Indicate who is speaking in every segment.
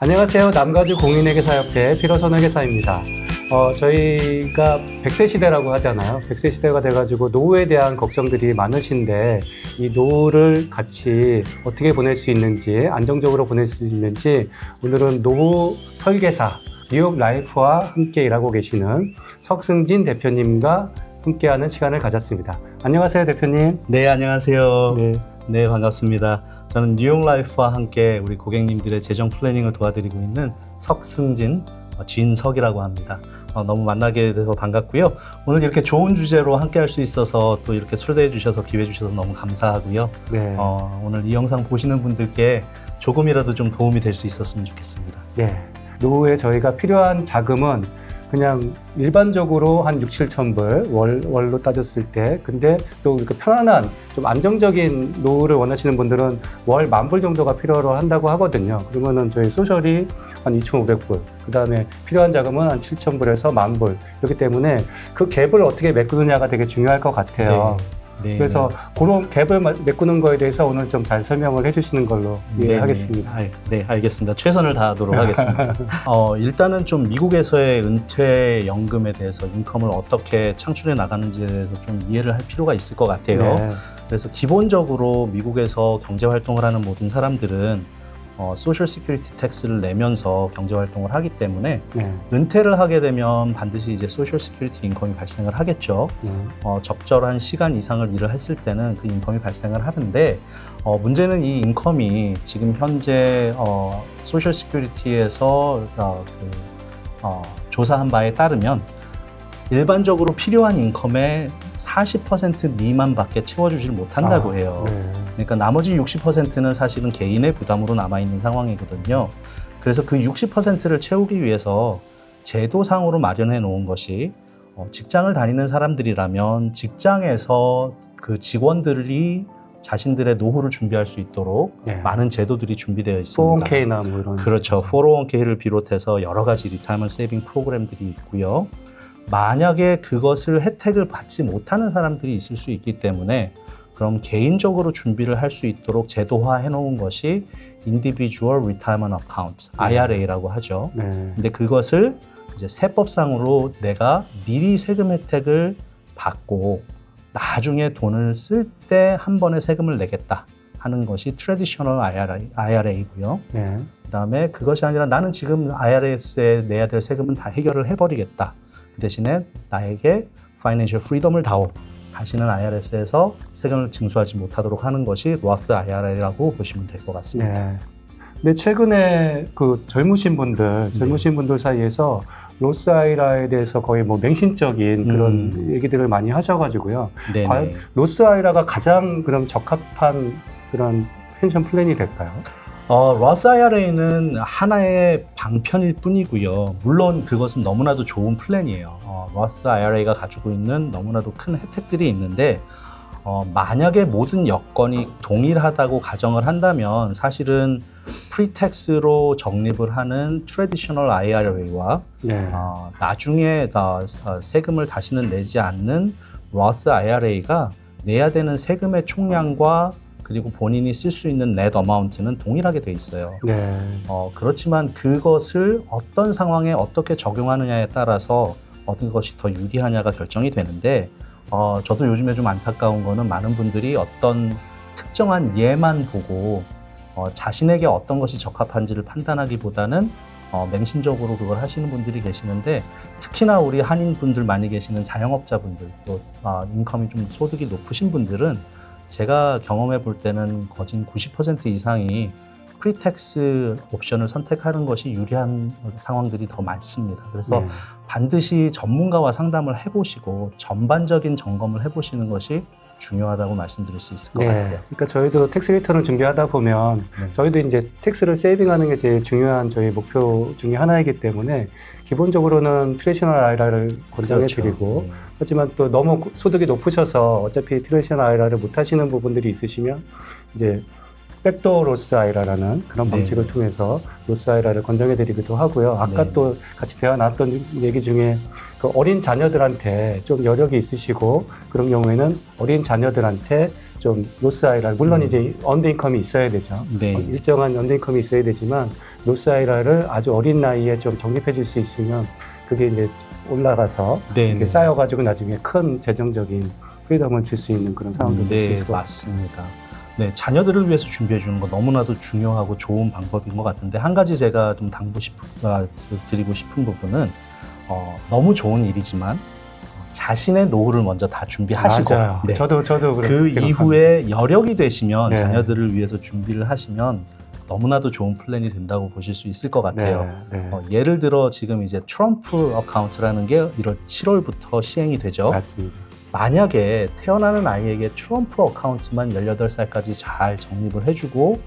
Speaker 1: 안녕하세요. 남가주 공인회계사협회 필요손회계사입니다. 저희가 100세 시대라고 하잖아요. 100세 시대가 돼가지고 노후에 대한 걱정들이 많으신데 이 노후를 같이 어떻게 보낼 수 있는지, 안정적으로 보낼 수 있는지 오늘은 노후 설계사 뉴욕 라이프와 함께 일하고 계시는 석승진 대표님과 함께하는 시간을 가졌습니다. 안녕하세요, 대표님.
Speaker 2: 네, 안녕하세요.
Speaker 1: 네.
Speaker 2: 네, 반갑습니다. 저는 뉴욕 라이프와 함께 우리 고객님들의 재정 플래닝을 도와드리고 있는 석승진, 진석이라고 합니다. 너무 만나게 돼서 반갑고요. 오늘 이렇게 좋은 주제로 함께 할 수 있어서 또 이렇게 초대해 주셔서 기회 주셔서 너무 감사하고요.
Speaker 1: 네.
Speaker 2: 오늘 이 영상 보시는 분들께 조금이라도 좀 도움이 될 수 있었으면 좋겠습니다.
Speaker 1: 네. 노후에 저희가 필요한 자금은 그냥 일반적으로 한 6, 7천 불 월로 따졌을 때, 근데 또 이렇게 편안한 좀 안정적인 노후를 원하시는 분들은 월 10,000불 정도가 필요로 한다고 하거든요. 그러면은 저희 소셜이 한 2,500불, 그 다음에 필요한 자금은 한 7,000불에서 10,000불. 그렇기 때문에 그 갭을 어떻게 메꾸느냐가 되게 중요할 것 같아요.
Speaker 2: 네,
Speaker 1: 그래서 그런 갭을 메꾸는 거에 대해서 오늘 좀 잘 설명을 해주시는 걸로 이해하겠습니다.
Speaker 2: 네, 알겠습니다. 최선을 다하도록 하겠습니다. 일단은 좀 미국에서의 은퇴연금에 대해서 인컴을 어떻게 창출해 나가는지에 대해서 좀 이해를 할 필요가 있을 것 같아요.
Speaker 1: 네.
Speaker 2: 그래서 기본적으로 미국에서 경제활동을 하는 모든 사람들은 소셜 시큐리티 텍스를 내면서 경제활동을 하기 때문에
Speaker 1: 네.
Speaker 2: 은퇴를 하게 되면 반드시 이제 소셜 시큐리티 인컴이 발생을 하겠죠.
Speaker 1: 네.
Speaker 2: 적절한 시간 이상을 일을 했을 때는 그 인컴이 발생을 하는데 문제는 이 인컴이 지금 현재 소셜 시큐리티에서 조사한 바에 따르면 일반적으로 필요한 인컴의 40% 미만밖에 채워주질 못한다고 해요.
Speaker 1: 네.
Speaker 2: 그러니까 나머지 60%는 사실은 개인의 부담으로 남아있는 상황이거든요. 그래서 그 60%를 채우기 위해서 제도상으로 마련해 놓은 것이 직장을 다니는 사람들이라면 직장에서 그 직원들이 자신들의 노후를 준비할 수 있도록
Speaker 1: 네.
Speaker 2: 많은 제도들이 준비되어 있습니다.
Speaker 1: 401k나 뭐 이런.
Speaker 2: 그렇죠. 401k를 비롯해서 여러 가지 리타이먼트 세이빙 프로그램들이 있고요. 만약에 그것을 혜택을 받지 못하는 사람들이 있을 수 있기 때문에 그럼 개인적으로 준비를 할 수 있도록 제도화해 놓은 것이 Individual Retirement Account, IRA라고 하죠.
Speaker 1: 네.
Speaker 2: 근데 그것을 이제 세법상으로 내가 미리 세금 혜택을 받고 나중에 돈을 쓸 때 한 번에 세금을 내겠다 하는 것이 Traditional IRA고요.
Speaker 1: 네.
Speaker 2: 그다음에 그것이 아니라 나는 지금 IRS에 내야 될 세금은 다 해결을 해버리겠다. 그 대신에 나에게 Financial Freedom을 다오. 다시는 IRS에서 세금을 징수하지 못하도록 하는 것이 로스 IRA라고 보시면 될 것 같습니다.
Speaker 1: 네. 근데 최근에 그 젊으신 분들 사이에서 로스 아이라에 대해서 거의 뭐 맹신적인 그런 얘기들을 많이 하셔가지고요.
Speaker 2: 네네.
Speaker 1: 과연 로스 아이라가 가장 그럼 적합한 그런 펜션 플랜이 될까요?
Speaker 2: 로스 IRA는 하나의 방편일 뿐이고요. 물론 그것은 너무나도 좋은 플랜이에요. 로스 IRA가 가지고 있는 너무나도 큰 혜택들이 있는데 만약에 모든 여건이 동일하다고 가정을 한다면 사실은 프리텍스로 적립을 하는 트래디셔널 IRA와
Speaker 1: 네.
Speaker 2: 나중에 세금을 다시는 내지 않는 로스 IRA가 내야 되는 세금의 총량과 그리고 본인이 쓸 수 있는 넷 어마운트는 동일하게 돼 있어요.
Speaker 1: 네.
Speaker 2: 그렇지만 그것을 어떤 상황에 어떻게 적용하느냐에 따라서 어떤 것이 더 유리하냐가 결정이 되는데 저도 요즘에 좀 안타까운 거는 많은 분들이 어떤 특정한 예만 보고 자신에게 어떤 것이 적합한지를 판단하기보다는 맹신적으로 그걸 하시는 분들이 계시는데 특히나 우리 한인분들 많이 계시는 자영업자분들 또 인컴이 좀 소득이 높으신 분들은 제가 경험해 볼 때는 거진 90% 이상이 프리텍스 옵션을 선택하는 것이 유리한 상황들이 더 많습니다. 그래서
Speaker 1: 네.
Speaker 2: 반드시 전문가와 상담을 해보시고 전반적인 점검을 해보시는 것이 중요하다고 말씀드릴 수 있을 것 같아요.
Speaker 1: 그러니까 저희도 텍스 리턴을 준비하다 보면 저희도 이제 텍스를 세이빙하는 게 제일 중요한 저희 목표 중에 하나이기 때문에 기본적으로는 트레디셔널 IRA를 권장해 드리고
Speaker 2: 그렇죠.
Speaker 1: 하지만 또 너무 소득이 높으셔서 어차피 트레디셔널 IRA를 못 하시는 부분들이 있으시면 이제 백도어 로스 IRA라는 그런 방식을 통해서 로스 IRA를 권장해 드리기도 하고요. 아까 또 같이 대화 나왔던 얘기 중에 그 어린 자녀들한테 좀 여력이 있으시고 그런 경우에는 어린 자녀들한테 좀 로스 IRR, 물론 이제 언더 인컴이 있어야 되죠.
Speaker 2: 네.
Speaker 1: 일정한 언더 인컴이 있어야 되지만 로스 IRR을 아주 어린 나이에 좀 적립해 줄 수 있으면 그게 이제 올라가서
Speaker 2: 네.
Speaker 1: 이렇게 쌓여가지고 나중에 큰 재정적인 프리덤을 줄 수 있는 그런 상황도 될 수 있을 것 같아요.
Speaker 2: 맞습니다. 네, 자녀들을 위해서 준비해 주는 거 너무나도 중요하고 좋은 방법인 것 같은데 한 가지 제가 좀 드리고 싶은 부분은 너무 좋은 일이지만 자신의 노후를 먼저 다 준비하시고
Speaker 1: 맞아요.
Speaker 2: 네.
Speaker 1: 저도 그렇게
Speaker 2: 그
Speaker 1: 생각합니다.
Speaker 2: 이후에 여력이 되시면
Speaker 1: 네.
Speaker 2: 자녀들을 위해서 준비를 하시면 너무나도 좋은 플랜이 된다고 보실 수 있을 것 같아요.
Speaker 1: 네, 네.
Speaker 2: 예를 들어 지금 이제 트럼프 어카운트라는 게 7월부터 시행이 되죠.
Speaker 1: 맞습니다.
Speaker 2: 만약에 태어나는 아이에게 트럼프 어카운트만 18살까지 잘 적립을 해주고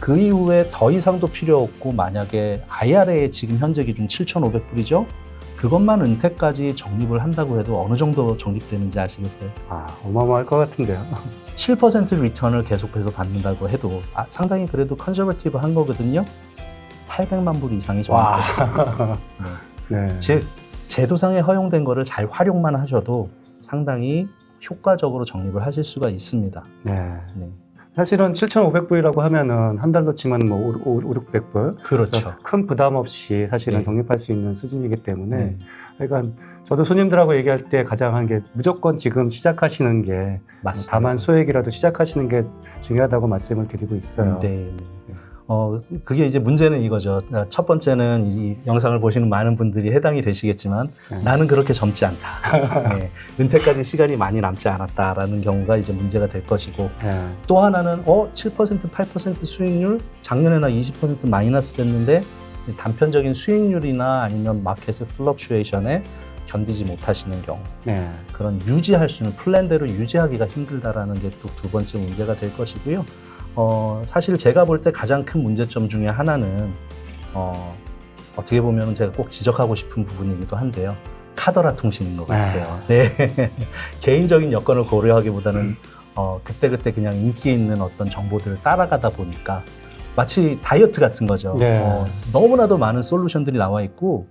Speaker 2: 그 이후에 더 이상도 필요 없고 만약에 IRA에 지금 현재 기준 7,500불이죠? 그것만 은퇴까지 적립을 한다고 해도 어느 정도 적립되는지 아시겠어요?
Speaker 1: 어마어마할 것 같은데요.
Speaker 2: 7% 리턴을 계속해서 받는다고 해도 상당히 그래도 컨저버티브한 거거든요. 800만 불 이상이 적립돼요.
Speaker 1: 네.
Speaker 2: 즉 제도상에 허용된 거를 잘 활용만 하셔도 상당히 효과적으로 적립을 하실 수가 있습니다.
Speaker 1: 네.
Speaker 2: 네.
Speaker 1: 사실은 7,500불이라고 하면은 한 달로 치면 뭐 500불.
Speaker 2: 그렇죠.
Speaker 1: 큰 부담 없이 사실은
Speaker 2: 네.
Speaker 1: 적립할 수 있는 수준이기 때문에
Speaker 2: 네.
Speaker 1: 그러니까 저도 손님들하고 얘기할 때 가장 한 게 무조건 지금 시작하시는 게
Speaker 2: 맞습니다.
Speaker 1: 다만 소액이라도 시작하시는 게 중요하다고 말씀을 드리고 있어요.
Speaker 2: 네. 그게 이제 문제는 이거죠. 첫 번째는 이 영상을 보시는 많은 분들이 해당이 되시겠지만
Speaker 1: 네.
Speaker 2: 나는 그렇게 젊지 않다. 네. 은퇴까지 시간이 많이 남지 않았다라는 경우가 이제 문제가 될 것이고
Speaker 1: 네.
Speaker 2: 또 하나는 7%, 8% 수익률 작년에나 20% 마이너스 됐는데 단편적인 수익률이나 아니면 마켓의 플럭슈에이션에 견디지 못하시는 경우
Speaker 1: 네.
Speaker 2: 그런 유지할 수 있는 플랜대로 유지하기가 힘들다라는 게 또 두 번째 문제가 될 것이고요. 사실 제가 볼 때 가장 큰 문제점 중에 하나는 어떻게 보면 제가 꼭 지적하고 싶은 부분이기도 한데요. 카더라 통신인 것 같아요. 네. 개인적인 여건을 고려하기보다는 그때그때 그냥 인기 있는 어떤 정보들을 따라가다 보니까 마치 다이어트 같은 거죠.
Speaker 1: 네.
Speaker 2: 너무나도 많은 솔루션들이 나와 있고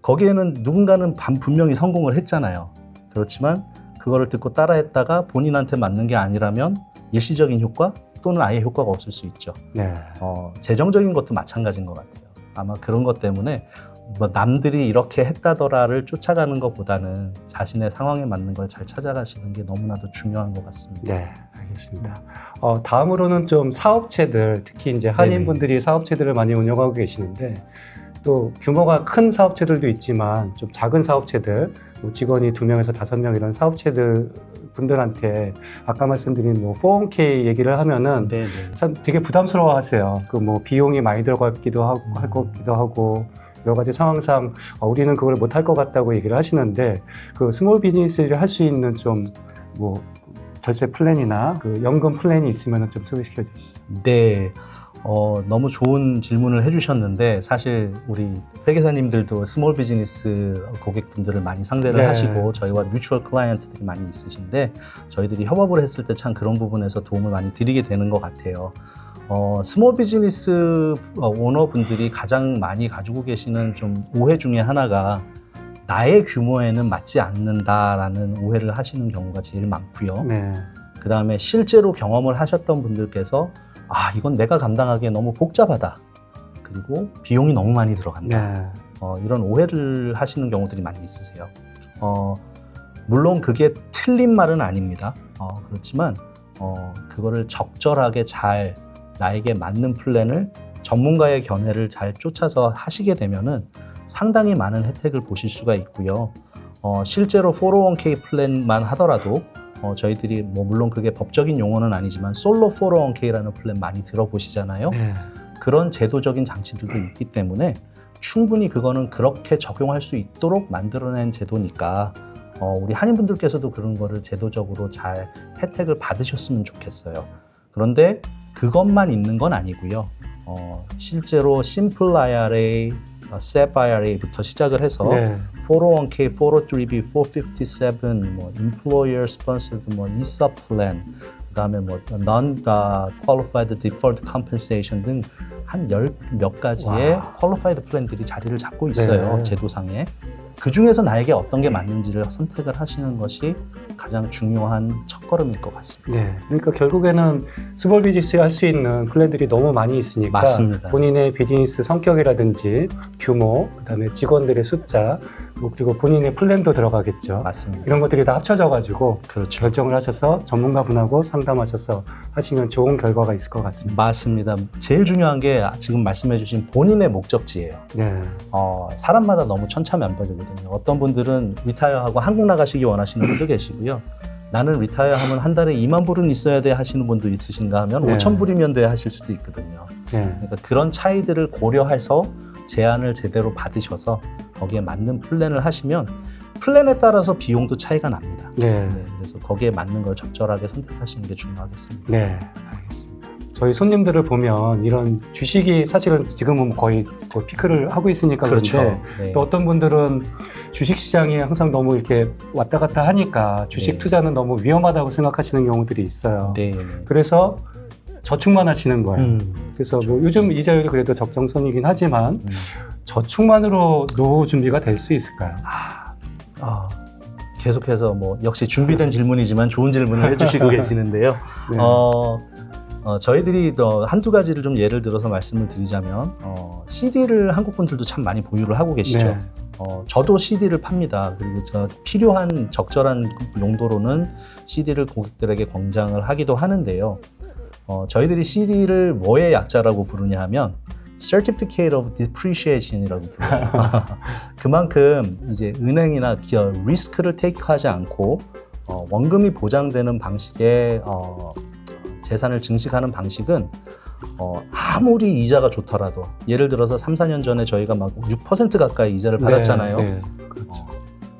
Speaker 2: 거기에는 누군가는 분명히 성공을 했잖아요. 그렇지만 그거를 듣고 따라했다가 본인한테 맞는 게 아니라면 일시적인 효과 또는 아예 효과가 없을 수 있죠.
Speaker 1: 네.
Speaker 2: 재정적인 것도 마찬가지인 것 같아요. 아마 그런 것 때문에 뭐 남들이 이렇게 했다더라를 쫓아가는 것보다는 자신의 상황에 맞는 걸 잘 찾아가시는 게 너무나도 중요한 것 같습니다.
Speaker 1: 네, 알겠습니다. 다음으로는 좀 사업체들, 특히 이제 한인분들이 사업체들을 많이 운영하고 계시는데 또 규모가 큰 사업체들도 있지만 좀 작은 사업체들, 뭐 직원이 2명에서 5명 이런 사업체들 분들한테 아까 말씀드린 뭐 401k 얘기를 하면은
Speaker 2: 네.
Speaker 1: 참 되게 부담스러워 하세요. 그 뭐 비용이 많이 들어가기도 하고 할 것 같기도 하고 여러 가지 상황상 우리는 그걸 못 할 것 같다고 얘기를 하시는데 그 스몰 비즈니스를 할 수 있는 좀 뭐 절세 플랜이나 그 연금 플랜이 있으면 좀 소개시켜 주시죠.
Speaker 2: 네. 너무 좋은 질문을 해주셨는데 사실 우리 회계사님들도 스몰 비즈니스 고객분들을 많이 상대를
Speaker 1: 네,
Speaker 2: 하시고 저희와 뮤추얼 클라이언트들이 많이 있으신데 저희들이 협업을 했을 때 참 그런 부분에서 도움을 많이 드리게 되는 것 같아요. 스몰 비즈니스 오너분들이 가장 많이 가지고 계시는 좀 오해 중에 하나가 나의 규모에는 맞지 않는다라는 오해를 하시는 경우가 제일 많고요.
Speaker 1: 네.
Speaker 2: 그 다음에 실제로 경험을 하셨던 분들께서 이건 내가 감당하기에 너무 복잡하다. 그리고 비용이 너무 많이 들어간다.
Speaker 1: 네.
Speaker 2: 이런 오해를 하시는 경우들이 많이 있으세요. 물론 그게 틀린 말은 아닙니다. 그렇지만 그거를 적절하게 잘 나에게 맞는 플랜을 전문가의 견해를 잘 쫓아서 하시게 되면은 상당히 많은 혜택을 보실 수가 있고요. 실제로 401k 플랜만 하더라도 저희들이 뭐 물론 그게 법적인 용어는 아니지만 솔로 401k라는 플랜 많이 들어보시잖아요.
Speaker 1: 네.
Speaker 2: 그런 제도적인 장치들도 있기 때문에 충분히 그거는 그렇게 적용할 수 있도록 만들어낸 제도니까 우리 한인분들께서도 그런 거를 제도적으로 잘 혜택을 받으셨으면 좋겠어요. 그런데 그것만 있는 건 아니고요. 실제로 심플 IRA, SEP IRA부터 시작을 해서
Speaker 1: 네.
Speaker 2: 401k, 403b, 457, 뭐 Employer Sponsored, 뭐 ESOP 플랜, 그다음에 뭐 non-qualified deferred compensation 등 한 열 몇 가지의
Speaker 1: 와.
Speaker 2: qualified 플랜들이 자리를 잡고 있어요.
Speaker 1: 네.
Speaker 2: 제도상에. 그 중에서 나에게 어떤 게 맞는지를 선택을 하시는 것이 가장 중요한 첫걸음일 것 같습니다.
Speaker 1: 네. 그러니까 결국에는 스몰 비즈니스 할 수 있는 플랜들이 너무 많이 있으니까
Speaker 2: 맞습니다.
Speaker 1: 본인의 비즈니스 성격이라든지 규모, 그다음에 직원들의 숫자, 뭐 그리고 본인의 플랜도 들어가겠죠.
Speaker 2: 맞습니다.
Speaker 1: 이런 것들이 다 합쳐져가지고
Speaker 2: 그렇죠.
Speaker 1: 결정을 하셔서 전문가분하고 상담하셔서 하시면 좋은 결과가 있을 것 같습니다.
Speaker 2: 맞습니다. 제일 중요한 게 지금 말씀해주신 본인의 목적지예요.
Speaker 1: 네.
Speaker 2: 사람마다 너무 천차만별이거든요. 어떤 분들은 리타이어하고 한국 나가시기 원하시는 분도 계시고요. 나는 리타이어하면 한 달에 2만 불은 있어야 돼 하시는 분도 있으신가 하면
Speaker 1: 네.
Speaker 2: 5천 불이면 돼 하실 수도 있거든요.
Speaker 1: 네.
Speaker 2: 그러니까 그런 차이들을 고려해서 제안을 제대로 받으셔서 거기에 맞는 플랜을 하시면 플랜에 따라서 비용도 차이가 납니다.
Speaker 1: 네.
Speaker 2: 그래서 거기에 맞는 걸 적절하게 선택하시는 게 중요하겠습니다.
Speaker 1: 네. 알겠습니다. 저희 손님들을 보면 이런 주식이 사실은 지금은 거의 피크를 하고 있으니까 그런데
Speaker 2: 네.
Speaker 1: 또 어떤 분들은 주식 시장이 항상 너무 이렇게 왔다 갔다 하니까 주식
Speaker 2: 네.
Speaker 1: 투자는 너무 위험하다고 생각하시는 경우들이 있어요.
Speaker 2: 네.
Speaker 1: 그래서 저축만 하시는 거예요. 그래서 뭐 요즘 이자율이 그래도 적정선이긴 하지만 저축만으로 노후 준비가 될 수 있을까요?
Speaker 2: 계속해서 뭐 역시 준비된 질문이지만 좋은 질문을 해주시고 계시는데요.
Speaker 1: 네.
Speaker 2: 저희들이 한두 가지를 좀 예를 들어서 말씀을 드리자면 CD를 한국 분들도 참 많이 보유를 하고 계시죠.
Speaker 1: 네.
Speaker 2: 저도 CD를 팝니다. 그리고 필요한 적절한 용도로는 CD를 고객들에게 권장을 하기도 하는데요. 저희들이 CD를 뭐의 약자라고 부르냐 하면 Certificate of Depreciation이라고 불러요. 그만큼 이제 은행이나 기업 리스크를 테이크하지 않고 원금이 보장되는 방식의 재산을 증식하는 방식은 아무리 이자가 좋더라도 예를 들어서 3, 4년 전에 저희가 막 6% 가까이 이자를 받았잖아요.
Speaker 1: 네. 그렇죠.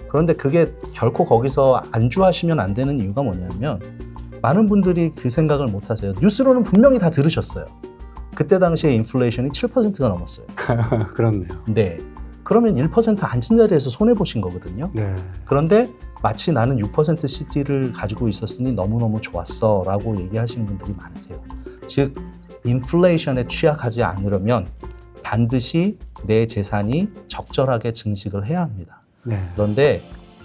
Speaker 2: 그런데 그게 결코 거기서 안주하시면 안 되는 이유가 뭐냐면 많은 분들이 그 생각을 못 하세요. 뉴스로는 분명히 다 들으셨어요. 그때 당시에 인플레이션이 7%가 넘었어요.
Speaker 1: 그렇네요.
Speaker 2: 네. 그러면 1% 앉은 자리에서 손해보신 거거든요.
Speaker 1: 네.
Speaker 2: 그런데 마치 나는 6% CD를 가지고 있었으니 너무너무 좋았어 라고 얘기하시는 분들이 많으세요. 즉 인플레이션에 취약하지 않으려면 반드시 내 재산이 적절하게 증식을 해야 합니다.
Speaker 1: 네.
Speaker 2: 그런데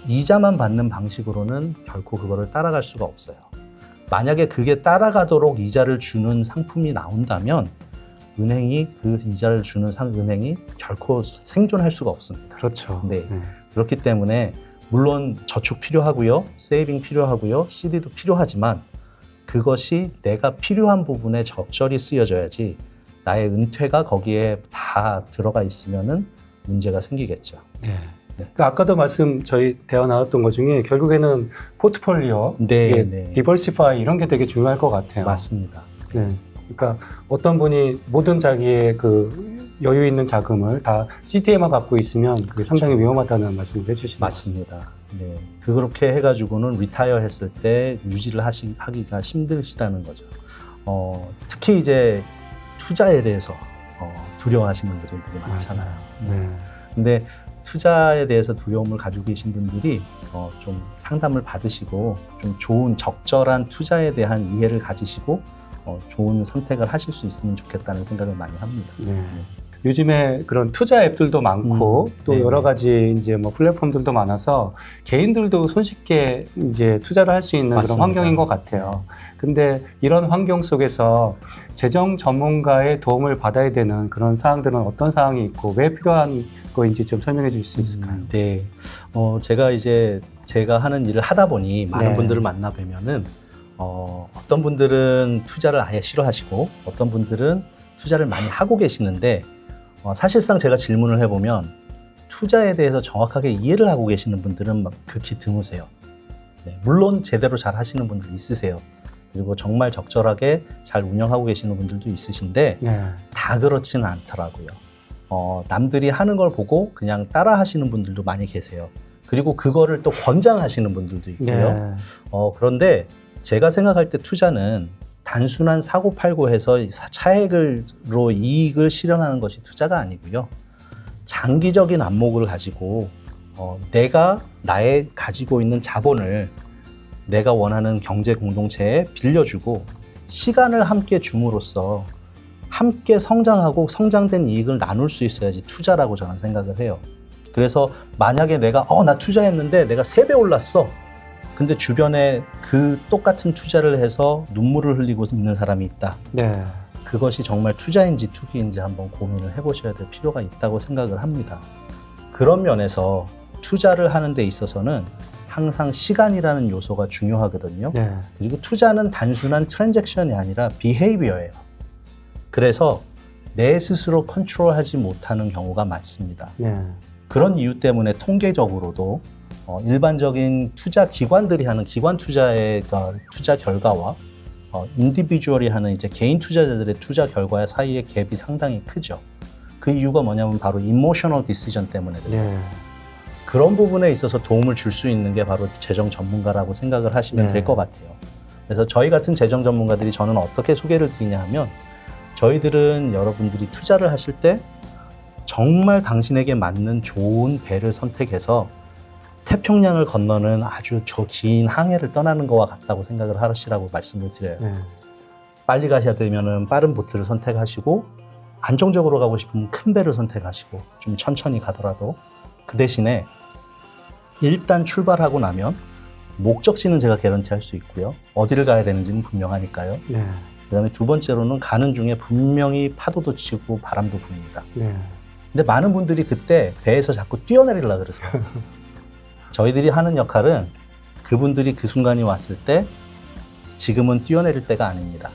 Speaker 2: 이자만 받는 방식으로는 결코 그거를 따라갈 수가 없어요. 만약에 그게 따라가도록 이자를 주는 상품이 나온다면 은행이 그 이자를 주는 은행이 결코 생존할 수가 없습니다.
Speaker 1: 그렇죠.
Speaker 2: 네. 그렇기 때문에 물론 저축 필요하고요, 세이빙 필요하고요, CD도 필요하지만 그것이 내가 필요한 부분에 적절히 쓰여져야지 나의 은퇴가 거기에 다 들어가 있으면은 문제가 생기겠죠.
Speaker 1: 네. 그러니까 아까도 저희 대화 나눴던 것 중에 결국에는 포트폴리오, 디버시파이 이런 게 되게 중요할 것 같아요.
Speaker 2: 맞습니다.
Speaker 1: 네. 그러니까 어떤 분이 모든 자기의 그 여유 있는 자금을 다 CD에만 갖고 있으면 그게 상당히 위험하다는 말씀을 해주시네요.
Speaker 2: 맞습니다. 네. 그렇게 해가지고는 리타이어 했을 때 유지를 하기가 힘드시다는 거죠. 특히 이제 투자에 대해서 두려워하시는 분들이 되게 많잖아요.
Speaker 1: 네.
Speaker 2: 근데 투자에 대해서 두려움을 가지고 계신 분들이 좀 상담을 받으시고 좀 좋은 적절한 투자에 대한 이해를 가지시고 좋은 선택을 하실 수 있으면 좋겠다는 생각을 많이 합니다.
Speaker 1: 네. 요즘에 그런 투자 앱들도 많고 또 여러 가지 이제 뭐 플랫폼들도 많아서 개인들도 손쉽게 이제 투자를 할 수 있는
Speaker 2: 맞습니다.
Speaker 1: 그런 환경인 것 같아요. 근데 이런 환경 속에서 재정 전문가의 도움을 받아야 되는 그런 사항들은 어떤 사항이 있고 왜 필요한 거인지 좀 설명해 주실 수 있을까요?
Speaker 2: 네. 제가 하는 일을 하다 보니 많은
Speaker 1: 네.
Speaker 2: 분들을 만나 뵈면은 어떤 분들은 투자를 아예 싫어하시고 어떤 분들은 투자를 많이 하고 계시는데 사실상 제가 질문을 해보면 투자에 대해서 정확하게 이해를 하고 계시는 분들은 극히 드무세요. 네, 물론 제대로 잘 하시는 분들 있으세요. 그리고 정말 적절하게 잘 운영하고 계시는 분들도 있으신데
Speaker 1: 네.
Speaker 2: 다 그렇지는 않더라고요. 남들이 하는 걸 보고 그냥 따라 하시는 분들도 많이 계세요. 그리고 그거를 또 권장하시는 분들도 있고요.
Speaker 1: 네.
Speaker 2: 그런데 제가 생각할 때 투자는 단순한 사고팔고 해서 차액으로 이익을 실현하는 것이 투자가 아니고요. 장기적인 안목을 가지고 내가 나의 가지고 있는 자본을 내가 원하는 경제 공동체에 빌려주고 시간을 함께 줌으로써 함께 성장하고 성장된 이익을 나눌 수 있어야지 투자라고 저는 생각을 해요. 그래서 만약에 내가 나 투자했는데 내가 3배 올랐어. 근데 주변에 그 똑같은 투자를 해서 눈물을 흘리고 있는 사람이 있다.
Speaker 1: 네.
Speaker 2: 그것이 정말 투자인지 투기인지 한번 고민을 해보셔야 될 필요가 있다고 생각을 합니다. 그런 면에서 투자를 하는 데 있어서는 항상 시간이라는 요소가 중요하거든요.
Speaker 1: 네.
Speaker 2: 그리고 투자는 단순한 트랜잭션이 아니라 비헤이비어예요. 그래서 내 스스로 컨트롤하지 못하는 경우가 많습니다.
Speaker 1: 네.
Speaker 2: 그런 이유 때문에 통계적으로도 일반적인 투자 기관들이 하는 기관 투자의 투자 결과와 인디비주얼이 하는 이제 개인 투자자들의 투자 결과의 사이의 갭이 상당히 크죠. 그 이유가 뭐냐면 바로 이모셔널 디시전 때문에 그래요.
Speaker 1: 네.
Speaker 2: 그런 부분에 있어서 도움을 줄 수 있는 게 바로 재정 전문가라고 생각을 하시면
Speaker 1: 네.
Speaker 2: 될 것 같아요. 그래서 저희 같은 재정 전문가들이 저는 어떻게 소개를 드리냐 하면 저희들은 여러분들이 투자를 하실 때 정말 당신에게 맞는 좋은 배를 선택해서 태평양을 건너는 아주 저 긴 항해를 떠나는 것과 같다고 생각을 하시라고 말씀을 드려요.
Speaker 1: 네.
Speaker 2: 빨리 가셔야 되면 빠른 보트를 선택하시고 안정적으로 가고 싶으면 큰 배를 선택하시고 좀 천천히 가더라도 그 대신에 일단 출발하고 나면 목적지는 제가 개런티할 수 있고요. 어디를 가야 되는지는 분명하니까요.
Speaker 1: 네.
Speaker 2: 그다음에 두 번째로는 가는 중에 분명히 파도도 치고 바람도 붑니다.
Speaker 1: 네.
Speaker 2: 근데 많은 분들이 그때 배에서 자꾸 뛰어내리려고 그러세요. 저희들이 하는 역할은 그분들이 그 순간이 왔을 때 지금은 뛰어내릴 때가 아닙니다.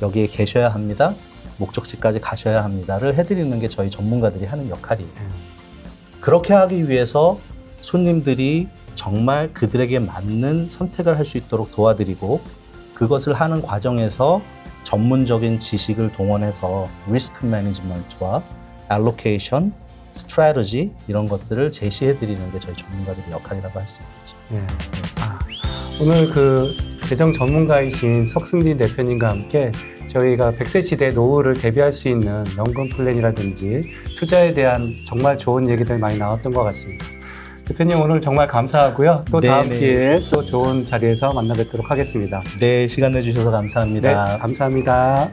Speaker 2: 여기에 계셔야 합니다. 목적지까지 가셔야 합니다를 해드리는 게 저희 전문가들이 하는 역할이에요. 그렇게 하기 위해서 손님들이 정말 그들에게 맞는 선택을 할 수 있도록 도와드리고 그것을 하는 과정에서 전문적인 지식을 동원해서 리스크 매니지먼트와 알로케이션, 스트래티지 이런 것들을 제시해 드리는 게 저희 전문가들의 역할이라고 할 수 있겠죠.
Speaker 1: 네. 오늘 그 재정 전문가이신 석승진 대표님과 함께 저희가 100세 시대 노후를 대비할 수 있는 연금 플랜이라든지 투자에 대한 정말 좋은 얘기들 많이 나왔던 것 같습니다. 대표님 오늘 정말 감사하고요. 또 다음
Speaker 2: 네네.
Speaker 1: 기회에 또 좋은 자리에서 만나 뵙도록 하겠습니다.
Speaker 2: 네, 시간 내주셔서 감사합니다.
Speaker 1: 네, 감사합니다.